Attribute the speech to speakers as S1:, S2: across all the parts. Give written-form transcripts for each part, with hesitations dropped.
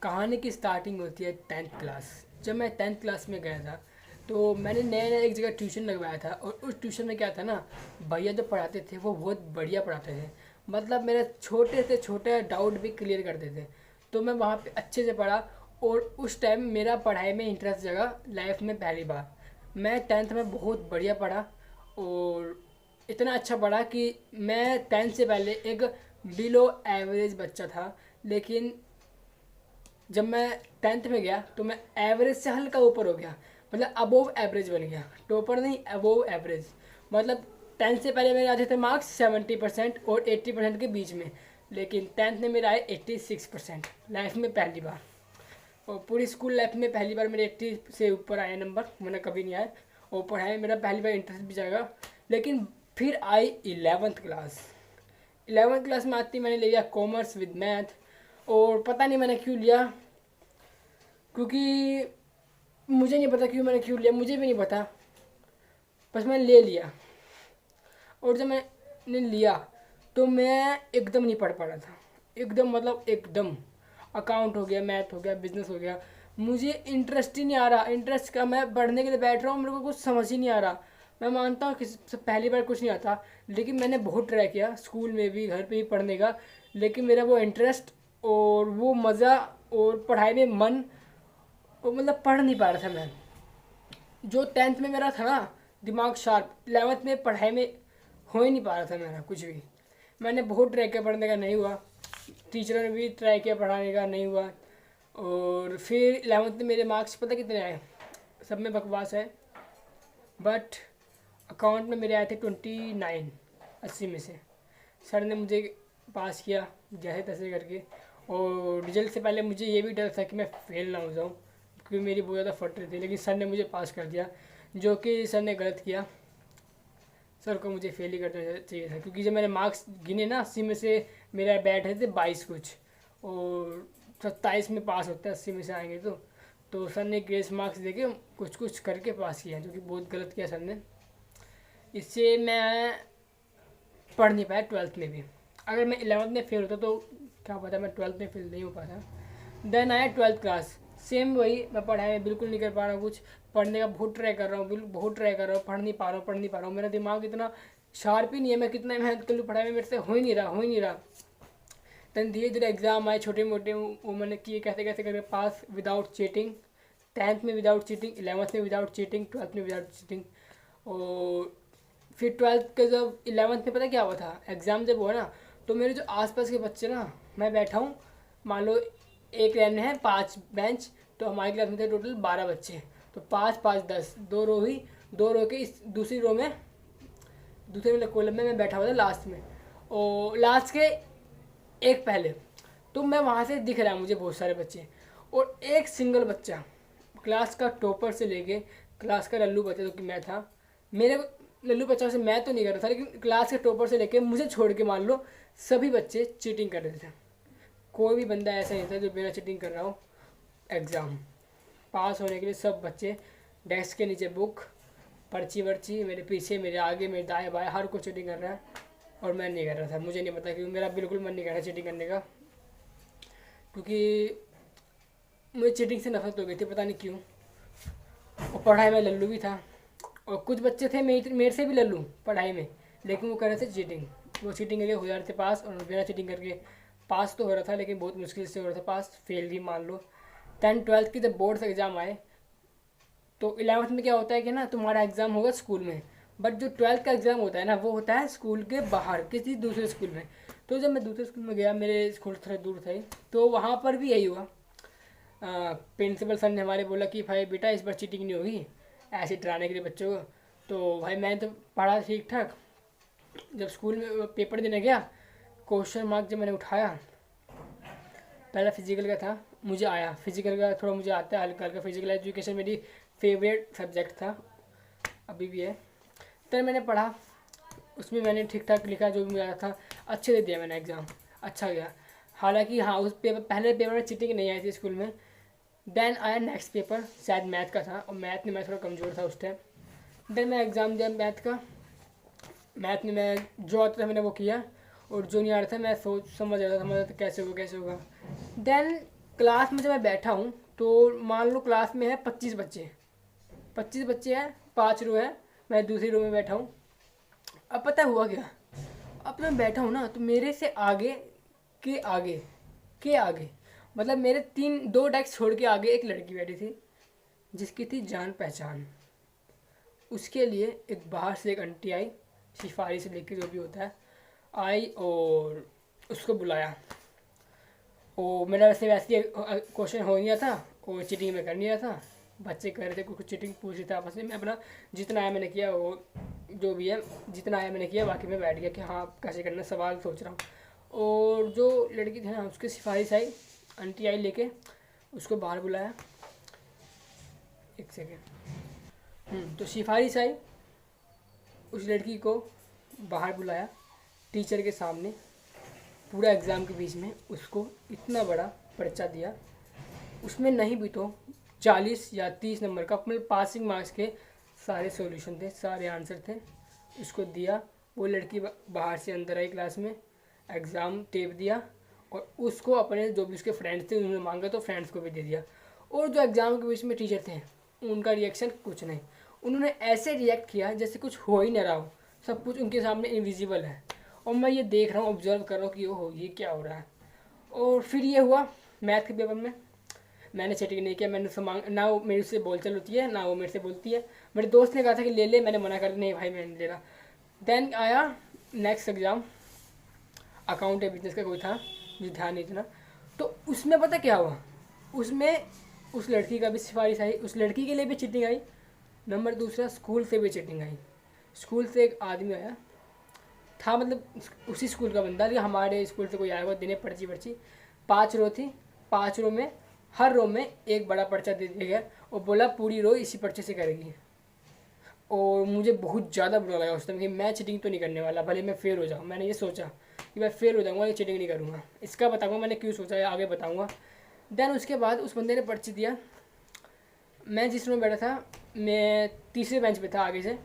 S1: कहानी की स्टार्टिंग होती है 10th क्लास। जब मैं 10th क्लास में गया था तो मैंने नया नया एक जगह ट्यूशन लगवाया था, और उस ट्यूशन में क्या था ना, भैया जो पढ़ाते थे वो बहुत बढ़िया पढ़ाते थे। मतलब मेरे छोटे से छोटे डाउट भी क्लियर करते थे। तो मैं वहाँ पे अच्छे से पढ़ा, और उस टाइम मेरा पढ़ाई में इंटरेस्ट जगा लाइफ में पहली बार। मैं 10th में बहुत बढ़िया पढ़ा, और इतना अच्छा पढ़ा कि मैं 10th से पहले एक बिलो एवरेज बच्चा था। लेकिन जब मैं 10th में गया तो मैं एवरेज से हल्का ऊपर हो गया, मतलब अबोव एवरेज बन गया। टॉपर नहीं, अबोव एवरेज। मतलब 10th से पहले मेरे आते थे मार्क्स 70% और 80% के बीच में, लेकिन 10th में मेरा आए 86%। लाइफ में पहली बार, और पूरी स्कूल लाइफ में पहली बार मेरे 80 से ऊपर आए नंबर, मैंने कभी नहीं आए। और पढ़ाई में मेरा पहली बार इंटरेस्ट भी जाएगा। लेकिन फिर आई 11th क्लास। 11th क्लास में आती मैंने ले लिया कॉमर्स विद मैथ। और पता नहीं मैंने क्यों लिया, क्योंकि मुझे नहीं पता क्यों लिया, मुझे भी नहीं पता, बस मैंने ले लिया। और जब मैंने लिया तो मैं एकदम नहीं पढ़ पा रहा था, एकदम मतलब एकदम। अकाउंट हो गया, मैथ हो गया, बिजनेस हो गया, मुझे इंटरेस्ट ही नहीं आ रहा। इंटरेस्ट का मैं पढ़ने के लिए बैठ रहा हूँ, मेरे को कुछ समझ ही नहीं आ रहा। मैं मानता हूँ कि पहली बार कुछ नहीं आता, लेकिन मैंने बहुत ट्राई किया स्कूल में भी घर पे भी पढ़ने का, लेकिन मेरा वो इंटरेस्ट और वो मज़ा और पढ़ाई में मन, वो मतलब पढ़ नहीं पा रहा था मैं। जो 10th में मेरा था ना दिमाग शार्प, 11th में पढ़ाई में हो ही नहीं पा रहा था मेरा कुछ भी। मैंने बहुत ट्राई किया, पढ़ने का नहीं हुआ। टीचरों ने भी ट्राई किया, पढ़ाने का नहीं हुआ। और फिर 11th में मेरे मार्क्स पता कितने आए, सब में बकवास है, बट अकाउंट में मेरे आए थे 29, 80 में से। सर ने मुझे पास किया जैसे तैसे करके। और रिजल्ट से पहले मुझे ये भी डर था कि मैं फेल ना हो जाऊँ, क्योंकि मेरी बहुत ज़्यादा फट रही थी, लेकिन सर ने मुझे पास कर दिया, जो कि सर ने गलत किया। सर को मुझे फेल ही करना चाहिए था, क्योंकि जब मैंने मार्क्स गिने ना 80 में से मेरा बैठ रहे थे 22 कुछ, और 27 में पास होता है 80 में से आएंगे तो सर ने ग्रेस मार्क्स दे के कुछ कुछ करके पास किया, जो कि बहुत गलत किया सर ने। इससे मैं पढ़ नहीं पाया 12th में भी। अगर मैं 11th में फेल होता तो क्या पता मैं 12th में फेल नहीं हो पाता। देन आया 12th क्लास, सेम वही, मैं पढ़ाई में बिल्कुल नहीं कर पा रहा हूँ कुछ। पढ़ने का बहुत ट्राई कर रहा हूँ, बिल्कुल बहुत ट्राई कर रहा हूँ, पढ़ नहीं पा रहा हूँ। मेरा दिमाग इतना शार्प ही नहीं है, मैं कितना मेहनत कर लूँ पढ़ाई में, मेरे से हो ही नहीं रहा। देन धीरे धीरे एग्जाम आए छोटे मोटे, वो मैंने किए कैसे कैसे करके पास विदाउट चीटिंग। 10th में विदाउट चीटिंग, 11th में विदाउट चीटिंग, 12th में विदाउट चीटिंग। और फिर 12th के जब 11th में पता क्या हुआ था, एग्ज़ाम जब हुआ ना, तो मेरे जो आसपास के बच्चे ना, मैं बैठा हूँ, मान लो एक लाइन में है 5 बेंच, तो हमारी क्लास में थे टोटल 12 बच्चे। तो 5 5 10, दो रो हुई, दो रो के इस दूसरी रो में, दूसरे वाले कॉलम में मैं बैठा हुआ था लास्ट में, और लास्ट के एक पहले। तो मैं वहाँ से दिख रहा है मुझे बहुत सारे बच्चे, और एक सिंगल बच्चा क्लास का टॉपर से लेके क्लास का लल्लू बच्चा, जो कि मैं था, मेरे लल्लू बच्चा से मैं तो नहीं कर रहा था, लेकिन क्लास के टॉपर से लेके मुझे छोड़ के मान लो सभी बच्चे चीटिंग कर रहे थे। कोई भी बंदा ऐसा नहीं था जो बिना चीटिंग कर रहा हो। एग्ज़ाम पास होने के लिए सब बच्चे डेस्क के नीचे बुक, पर्ची वर्ची, मेरे पीछे, मेरे आगे, मेरे दाएं बाएं, हर कोई चीटिंग कर रहा है, और मैं नहीं कर रहा था। मुझे नहीं पता क्यों, मेरा बिल्कुल मन नहीं कर रहा चीटिंग करने का, क्योंकि मुझे चीटिंग से नफरत हो गई थी, पता नहीं क्यों। और पढ़ाई में लल्लू भी था, और कुछ बच्चे थे मेरे से भी लल्लू पढ़ाई में, लेकिन वो कर रहे थे चीटिंग। वो चीटिंग करके हो जा रहे थे पास, और बिना चीटिंग करके पास तो हो रहा था, लेकिन बहुत मुश्किल से हो रहा था पास, फेल भी मान लो। 10th 12th की जब बोर्ड्स एग्ज़ाम आए, तो 11th में क्या होता है कि ना तुम्हारा एग्ज़ाम होगा स्कूल में, बट जो 12th का एग्ज़ाम होता है ना, वो होता है स्कूल के बाहर किसी दूसरे स्कूल में। तो जब मैं दूसरे स्कूल में गया, मेरे स्कूल थोड़ा दूर था, तो वहाँ पर भी यही हुआ। प्रिंसिपल सर ने हमारे बोला कि भाई बेटा इस बार चीटिंग नहीं होगी, ऐसे डराने के लिए बच्चों को। तो भाई मैंने तो पढ़ा ठीक ठाक। जब स्कूल में पेपर देने गया, क्वेश्चन मार्क जब मैंने उठाया, पहला फिजिकल का था, मुझे आया फिजिकल का, थोड़ा मुझे आता है हल्का हल्का। फिजिकल एजुकेशन मेरी फेवरेट सब्जेक्ट था, अभी भी है। तब मैंने पढ़ा, उसमें मैंने ठीक ठाक लिखा जो भी मुझे आया था, अच्छे से दिया मैंने एग्ज़ाम, अच्छा गया। हालांकि हाँ, उस पेपर, पहले पेपर में चीटिंग नहीं आई थी स्कूल में। देन आया नेक्स्ट पेपर, शायद मैथ का था, और मैथ में मैं थोड़ा कमज़ोर था उस टाइम। देन मैं एग्ज़ाम दिया मैथ का। मैथ में मैं जो आता था मैंने वो किया, और जो नहीं आ रहा था मैं सोच समझ रहा था कैसे होगा कैसे होगा। देन क्लास में जब मैं बैठा हूँ तो मान लो क्लास में है 25 बच्चे हैं, 5 रो है, मैं दूसरी रो में बैठा हूँ। अब पता है हुआ क्या, अब मैं बैठा हूँ ना तो मेरे से आगे के आगे के आगे मतलब मेरे 2 डेस्क छोड़ के आगे एक लड़की बैठी थी जिसकी थी जान पहचान। उसके लिए एक बाहर से एक आंटी आई, सिफारिश से लेके जो भी होता है आई और उसको बुलाया। वो मेरा वैसे क्वेश्चन हो गया था और चीटिंग में कर लिया था। बच्चे कह रहे थे कुछ चीटिंग पूछ रहे थे आपस में, मैं अपना जितना आया मैंने किया, वो जो भी है जितना आया मैंने किया, बाकी मैं बैठ गया कि हाँ कैसे करना सवाल सोच रहा हूँ। और जो लड़की थी ना उसकी सिफारिश आई, आंटी आई लेके, उसको बाहर बुलाया। एक सेकेंड। तो सिफारिश आई, उस लड़की को बाहर बुलाया टीचर के सामने, पूरा एग्ज़ाम के बीच में उसको इतना बड़ा पर्चा दिया। उसमें नहीं भी तो 40 या 30 नंबर का अपने पासिंग मार्क्स के सारे सॉल्यूशन थे, सारे आंसर थे, उसको दिया। वो लड़की बाहर से अंदर आई क्लास में, एग्ज़ाम टेप दिया और उसको अपने जो भी उसके फ्रेंड्स थे उन्होंने मांगा तो फ्रेंड्स को भी दे दिया। और जो एग्ज़ाम के बीच में टीचर थे उनका रिएक्शन कुछ नहीं, उन्होंने ऐसे रिएक्ट किया जैसे कुछ हो ही ना रहा हो, सब कुछ उनके सामने इनविजिबल है। और मैं ये देख रहा हूँ, ऑब्जर्व कर रहा हूँ कि ओहो ये क्या हो रहा है। और फिर ये हुआ मैथ के पेपर में, मैंने चीटिंग नहीं किया, मैंने उससे ना वो मेरे से बोलचाल होती है ना वो मेरे से बोलती है। मेरे दोस्त ने कहा था कि ले ले, मैंने मना कर दिया नहीं भाई मैं नहीं ले रहा। देन आया नेक्स्ट एग्ज़ाम, अकाउंट या बिजनेस का कोई था, मुझे ध्यान नहीं था। तो उसमें पता क्या हुआ, उसमें उस लड़की का भी सिफारिश आई, उस लड़की के लिए भी चीटिंग आई। नंबर दूसरा स्कूल से भी चीटिंग आई। स्कूल से एक आदमी आया था, मतलब उसी स्कूल का बंदा, लेकिन हमारे स्कूल से कोई आया हुआ देने पर्ची 5 रो थी, 5 रो में हर रो में एक बड़ा पर्चा दे दिया गया और बोला पूरी रो इसी पर्चे से करेगी। और मुझे बहुत ज़्यादा बुरा लगा उस टाइम कि मैं चीटिंग तो नहीं करने वाला, भले मैं फेल हो जाऊँ। मैंने ये सोचा कि मैं फेल हो जाऊँगा लेकिन चीटिंग नहीं करूँगा। इसका बताऊँगा मैंने क्यों सोचा है, आगे बताऊँगा। देन उसके बाद उस बंदे ने पर्ची दिया, मैं जिस रूम में बैठा था मैं तीसरे बेंच पे था, आगे से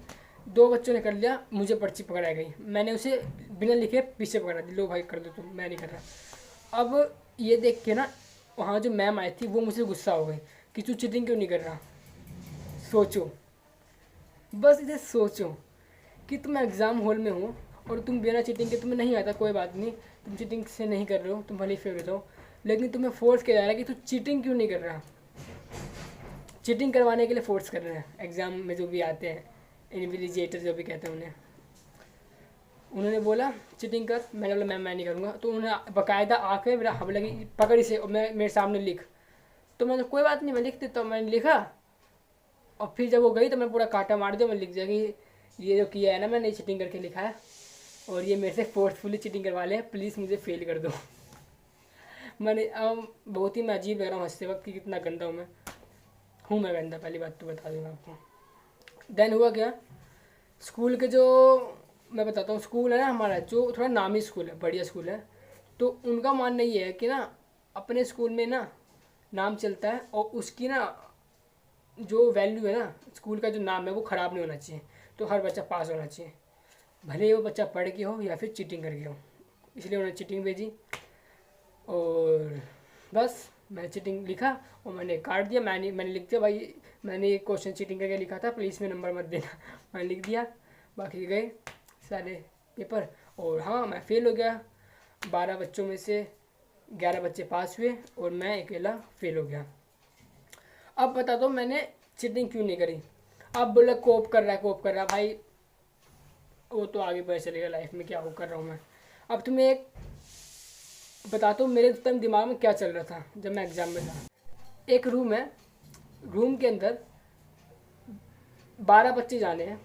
S1: 2 बच्चों ने कर लिया, मुझे पर्ची पकड़ाई गई। मैंने उसे बिना लिखे पीछे पकड़ा दी, लो भाई कर दो तुम, मैं नहीं कर रहा। अब ये देख के ना वहाँ जो मैम आई थी वो मुझसे गुस्सा हो गई कि तू चीटिंग क्यों नहीं कर रहा। सोचो, बस इसे सोचो कि तुम एग्ज़ाम हॉल में हो और तुम बिना चीटिंग के, तुम्हें नहीं आता कोई बात नहीं, तुम चीटिंग से नहीं कर रहे हो, तुम भले ही फेल हो जाओ, लेकिन तुम्हें फोर्स किया जा रहा है कि तू चीटिंग क्यों नहीं कर रहा। चीटिंग करवाने के लिए फोर्स कर रहे हैं एग्ज़ाम में जो भी आते हैं, इन्विजिलेटर जो भी कहते हैं उन्हें। उन्होंने बोला चीटिंग कर, मैंने बोला मैम मैं नहीं करूँगा। तो उन्होंने बाकायदा आके मेरा हम लगी पकड़ इसे और मैं मेरे सामने लिख। तो मैंने कोई बात नहीं मैं लिख देता हूँ, मैंने लिखा। और फिर जब वो गई तो मैं पूरा कांटा मार दिया, मैं लिख दिया कि ये जो किया है ना मैंने चीटिंग करके लिखा है और ये मेरे से फोर्सफुली चीटिंग करवा ले, प्लीज़ मुझे फेल कर दो। मैंने बहुत ही मैं अजीब लग रहा हूँ हंसते वक्त कि कितना गंदा हूँ मैं गंदा, पहली बात तो बता दूँगा आपको। देन हुआ क्या, स्कूल के जो मैं बताता हूँ, स्कूल है ना हमारा जो थोड़ा नामी स्कूल है, बढ़िया स्कूल है, तो उनका मानना ये है कि ना अपने स्कूल में ना नाम चलता है और उसकी ना जो वैल्यू है ना, स्कूल का जो नाम है वो ख़राब नहीं होना चाहिए। तो हर बच्चा पास होना चाहिए, भले ही वो बच्चा पढ़ के हो या फिर चीटिंग करके हो। इसलिए उन्होंने चीटिंग भेजी और बस मैं चीटिंग लिखा और मैंने काट दिया। मैंने लिख दिया भाई मैंने ये क्वेश्चन चीटिंग करके लिखा था, प्लीज़ में नंबर मत देना। मैंने लिख दिया, बाकी गए सारे पेपर और हाँ मैं फ़ेल हो गया। 12 बच्चों में से 11 बच्चे पास हुए और मैं अकेला फ़ेल हो गया। अब बता दो मैंने चीटिंग क्यों नहीं करी। अब बोला कोप कर रहा है, कोप कर रहा है, भाई वो तो आगे पता चलेगा लाइफ में क्या वो कर रहा हूँ मैं। अब तुम्हें एक बताता हूँ मेरे टाइम दिमाग में क्या चल रहा था जब मैं एग्ज़ाम में था। एक रूम है, रूम के अंदर 12 बच्चे जाने हैं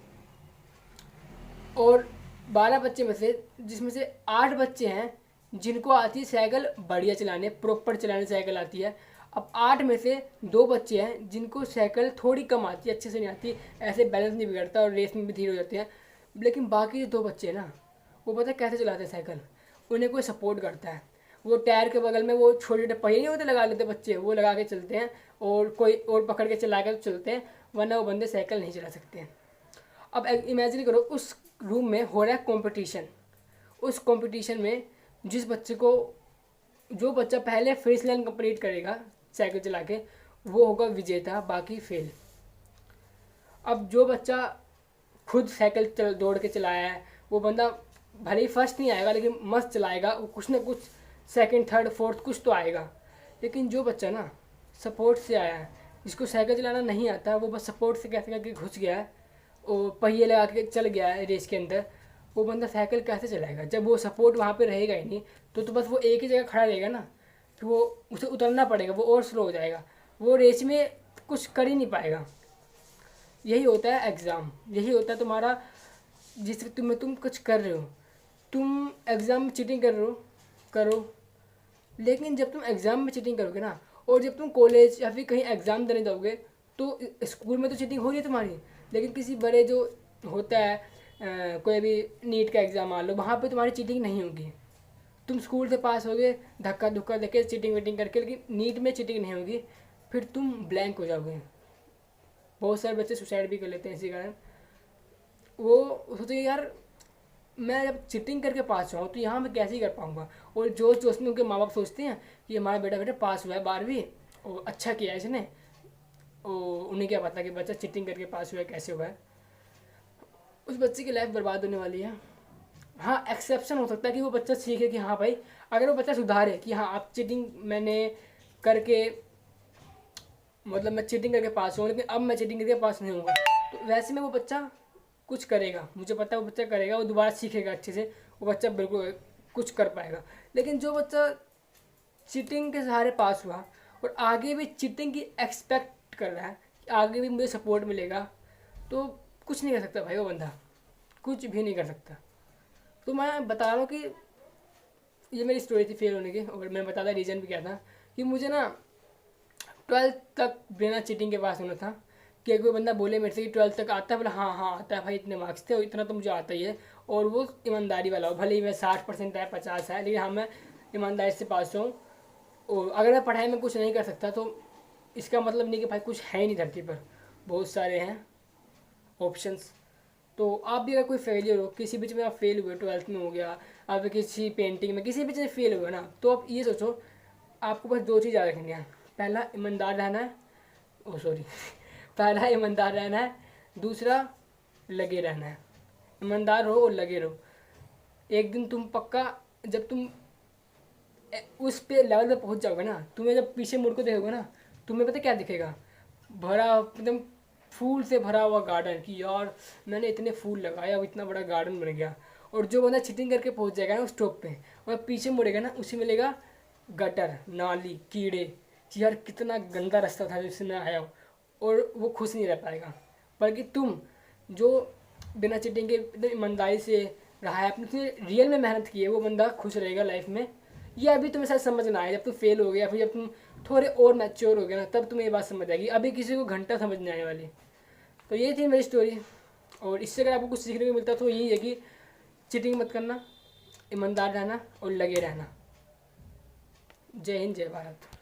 S1: और 12 बच्चे में से जिसमें से 8 बच्चे हैं जिनको आती है साइकिल बढ़िया चलाने, प्रॉपर चलाने साइकिल आती है। अब 8 में से 2 बच्चे हैं जिनको साइकिल थोड़ी कम आती है, अच्छे से नहीं आती, ऐसे बैलेंस नहीं बिगड़ता और रेस में भी धीरे हो जाते हैं। लेकिन बाकी जो 2 बच्चे हैं ना वो पता है कैसे चलाते हैं साइकिल, उन्हें कोई सपोर्ट करता है। वो टायर के बगल में वो छोटे छोटे पहिए नहीं होते लगा लेते बच्चे, वो लगा के चलते हैं और कोई और पकड़ के चला के चलते हैं, वरना वो बंदे साइकिल नहीं चला सकते हैं। अब इमेजिन करो उस रूम में हो रहा है कंपटीशन। उस कंपटीशन में जिस बच्चे को जो बच्चा पहले फिनिश लाइन कंप्लीट करेगा साइकिल चला के, वो होगा विजेता, बाकी फेल। अब जो बच्चा खुद साइकिल दौड़ के चलाया है, वो बंदा भले ही फर्स्ट नहीं आएगा लेकिन मस्त चलाएगा, वो कुछ ना कुछ सेकंड थर्ड फोर्थ कुछ तो आएगा। लेकिन जो बच्चा ना सपोर्ट से आया है, जिसको साइकिल चलाना नहीं आता, वो बस सपोर्ट से कैसे करके घुस गया है, वो पहिए लगा के चल गया है रेस के अंदर, वो बंदा साइकिल कैसे चलाएगा जब वो सपोर्ट वहाँ पे रहेगा ही नहीं। तो बस वो एक ही जगह खड़ा रहेगा ना, तो वो उसे उतरना पड़ेगा, वो और स्लो हो जाएगा, वो रेस में कुछ कर ही नहीं पाएगा। यही होता है एग्ज़ाम, यही होता है तुम्हारा, जिस तुम कुछ कर रहे हो, तुम एग्ज़ाम में चीटिंग कर रहे हो, करो, लेकिन जब तुम एग्ज़ाम में चीटिंग करोगे ना, और जब तुम कॉलेज या फिर कहीं एग्ज़ाम देने जाओगे, तो स्कूल में तो चीटिंग हो रही है तुम्हारी, लेकिन किसी बड़े जो होता है कोई भी नीट का एग्ज़ाम मान लो, वहाँ पे तुम्हारी चीटिंग नहीं होगी। तुम स्कूल से पास होगे धक्का धुक्का देके चीटिंग वीटिंग करके, लेकिन नीट में चीटिंग नहीं होगी, फिर तुम ब्लैंक हो जाओगे। बहुत सारे बच्चे सुसाइड भी कर लेते हैं इसी कारण। वो सोचेंगे यार मैं जब चीटिंग करके पास हुआ हूँ तो यहाँ मैं कैसे ही कर पाऊँगा। और जोश जोश में उनके माँ बाप सोचते हैं कि हमारा बेटा पास हुआ है 12वीं और अच्छा किया है इसने, और उन्हें क्या पता कि बच्चा चीटिंग करके पास हुआ है, कैसे हुआ है। उस बच्चे की लाइफ बर्बाद होने वाली है। हाँ, एक्सेप्शन हो सकता है कि वो बच्चा सीखे कि हाँ भाई, अगर वो बच्चा सुधारे कि हाँ आप चीटिंग मैंने करके, मतलब मैं चीटिंग करके पास हुआ लेकिन अब मैं चीटिंग करके पास नहीं होऊंगा, तो वैसे में वो बच्चा कुछ करेगा, मुझे पता है वो बच्चा करेगा, वो दोबारा सीखेगा अच्छे से, वो बच्चा बिल्कुल कुछ कर पाएगा। लेकिन जो बच्चा चीटिंग के सहारे पास हुआ और आगे भी चीटिंग की एक्सपेक्ट कर रहा है कि आगे भी मुझे सपोर्ट मिलेगा, तो कुछ नहीं कर सकता भाई, वो बंदा कुछ भी नहीं कर सकता। तो मैं बता रहा हूँ कि ये मेरी स्टोरी थी फेल होने की, और मैं बता रहा रीज़न भी क्या था कि मुझे ना 12th तक बिना चीटिंग के पास होना था। कि कोई बंदा बोले मेरे से कि 12th तक आता है, बोला हाँ हाँ आता है भाई, इतने मार्क्स थे और इतना तो मुझे आता ही है, और वो ईमानदारी वाला हो, भले ही मैं 60% है 50 है, लेकिन हाँ मैं ईमानदारी से पास हूँ। और अगर मैं पढ़ाई में कुछ नहीं कर सकता तो इसका मतलब नहीं कि भाई कुछ है ही नहीं धरती पर, बहुत सारे हैं ऑप्शंस। तो आप भी अगर कोई फेलियर हो, किसी बीच में आप फेल हुए, 12th में हो गया, आप किसी पेंटिंग में किसी बीच में फेल हुए ना, तो आप ये सोचो आपको बस 2 चीज़ याद रखनी है। पहला ईमानदार रहना है, ओ सॉरी पहला ईमानदार रहना है, दूसरा लगे रहना है। ईमानदार रहो और लगे रहो, एक दिन तुम पक्का, जब तुम उस पे लेवल पे पहुंच जाओगे ना, तुम्हें जब पीछे मुड़ को देखोगे ना, तुम्हें पता क्या दिखेगा, भरा एकदम फूल से भरा हुआ गार्डन, कि यार मैंने इतने फूल लगाए, अब इतना बड़ा गार्डन बन गया। और जो बंदा चीटिंग करके पहुंच जाएगा ना उस टॉप पे, और पीछे मुड़ेगा ना, उसे मिलेगा गटर, नाली, कीड़े, कि यार कितना गंदा रास्ता था जिससे मैं आया हूँ, और वो खुश नहीं रह पाएगा। बल्कि तुम जो बिना चीटिंग के एकदम ईमानदारी से रहा है, अपने रियल में मेहनत की है, वो बंदा खुश रहेगा लाइफ में। ये अभी तुम्हें शायद समझ ना आए, जब तुम फेल हो गया या फिर जब तुम थोड़े और मैच्योर हो गए ना, तब तुम्हें ये बात समझ आएगी, अभी किसी को घंटा समझ नहीं आने वाली। तो ये थी मेरी स्टोरी, और इससे अगर आपको कुछ सीखने को मिलता तो यही है कि चीटिंग मत करना, ईमानदार रहना और लगे रहना। जय हिंद, जय भारत।